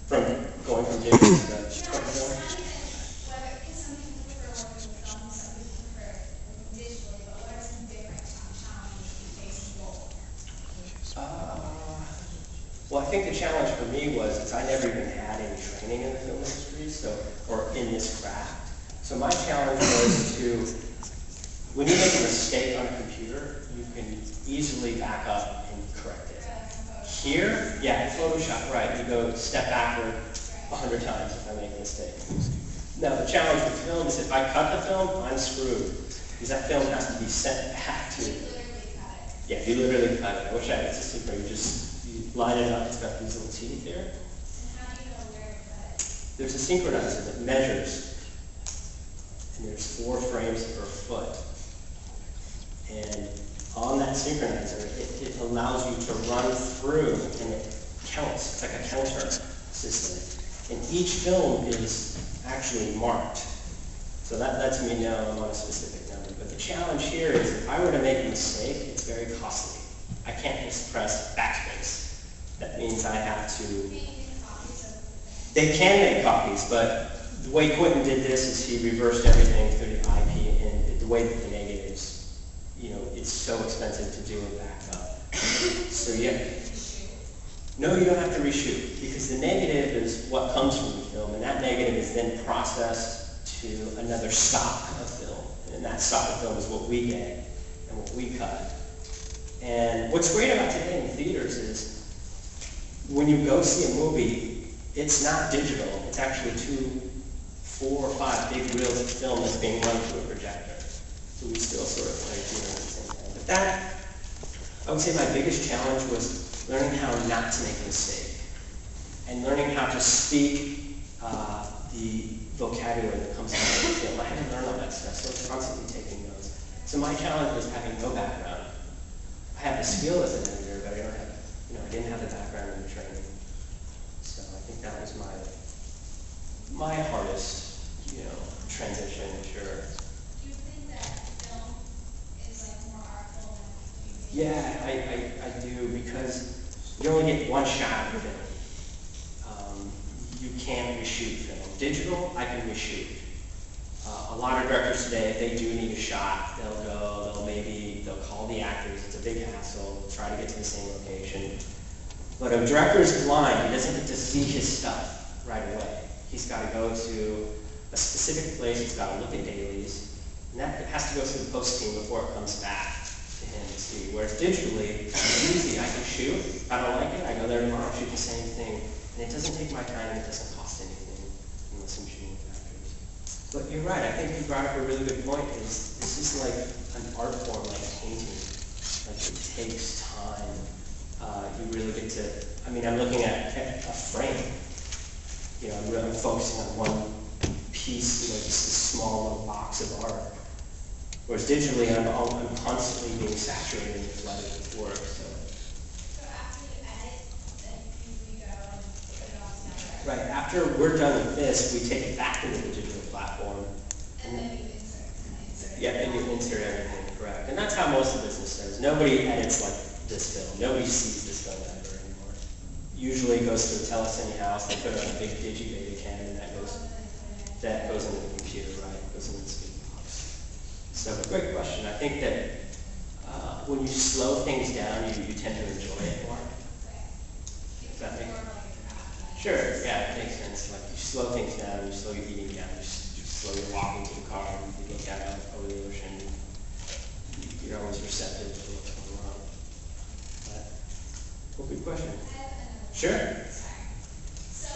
From going from digital to film? Well, I think the challenge for me was I never even had any training in the film industry, or in this craft. So my challenge was to, when you make a mistake on a computer, you can easily back up and correct it. Here, yeah, Photoshop, right, you go step backward 100 times if I make a mistake. Now the challenge with film is if I cut the film, I'm screwed. Because that film has to be sent back to... Yeah, you literally cut it. I wish I had a system where you line it up, it's got these little teeth here. And how do you know where to cut it? There's a synchronizer that measures. And there's 4 frames per foot. And on that synchronizer, it allows you to run through, and it counts. It's like a counter system. And each film is actually marked. So that lets me know I'm on a specific number. But the challenge here is if I were to make a mistake, it's very costly. I can't just press backspace. That means I have to... They can make copies, but the way Quentin did this is he reversed everything through the IP, and the way that the negatives, it's so expensive to do and back up. So yeah. No, you don't have to reshoot, because the negative is what comes from the film, and that negative is then processed to another stock of film, and that stock of film is what we get and what we cut. And what's great about today in theaters is when you go see a movie, it's not digital. It's actually 2, 4, or 5 big reels of film that's being run through a projector. So we still sort of play theater at the same time. But that, I would say my biggest challenge was learning how not to make a mistake. And learning how to speak the vocabulary that comes out of the film. I had to learn all that stuff, so I was constantly taking notes. So my challenge was having no background. I have the skill as an editor, but I don't have, I didn't have the background in the training. So I think that was my hardest, transition, sure. Do you think that film is like more artful than TV? Yeah, I do, because you only get one shot with it. You can't reshoot film. Digital, I can reshoot. A lot of directors today, if they do need a shot, they'll call the actors. It's a big hassle. They'll try to get to the same location. But a director is blind. He doesn't get to see his stuff right away. He's got to go to a specific place. He's got to look at dailies. And that has to go through the post team before it comes back to him to see. Whereas digitally, it's easy. I can shoot. If I don't like it, I go there tomorrow and shoot the same thing. And it doesn't take my time. It doesn't cost anything unless I'm shooting with actors. But you're right. I think you brought up a really good point. This is like an art form, like painting. Like it takes time. You really get to, I'm looking at a frame. I'm focusing on one piece, just this small little box of art. Whereas digitally, I'm constantly being saturated and flooded with work. So after you edit, then you go and put it all together? Right. After we're done with this, we take it back into the digital platform. And then you insert it. Yeah, and you insert everything, correct. And that's how most of the business does. Nobody edits like this film. Nobody sees this film ever anymore. Usually it goes to a telecine house, they put it on a big digibeta cam, and that goes into the computer, right? It goes into the speaking box. So, great question. I think that when you slow things down, you tend to enjoy it more. Does that make sense? Sure, yeah, it makes sense. Like you slow things down, you slow your eating down, you slow your walking to the car, and you look out over the ocean. You're always receptive to what's going on. Well, good question. Sure. So,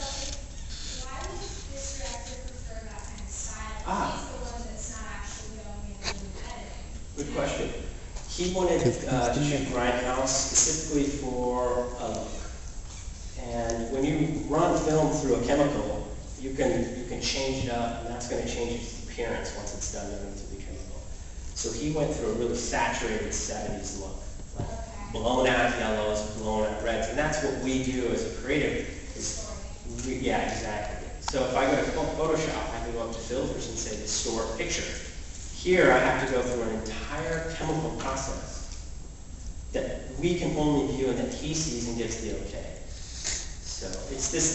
why would this director prefer that kind of style? He's the one that's not actually going in and editing. Good question. He wanted to shoot Grindhouse specifically for a look. And when you run film through a chemical, you can change it up, and that's going to change its appearance once it's done into the chemical. So he went through a really saturated 70s look. Blown out yellows, blown out reds, and that's what we do as a creative. Yeah, exactly. So if I go to Photoshop, I can go up to filters and say distort picture. Here I have to go through an entire chemical process that we can only view and that he sees and gives the okay. So it's this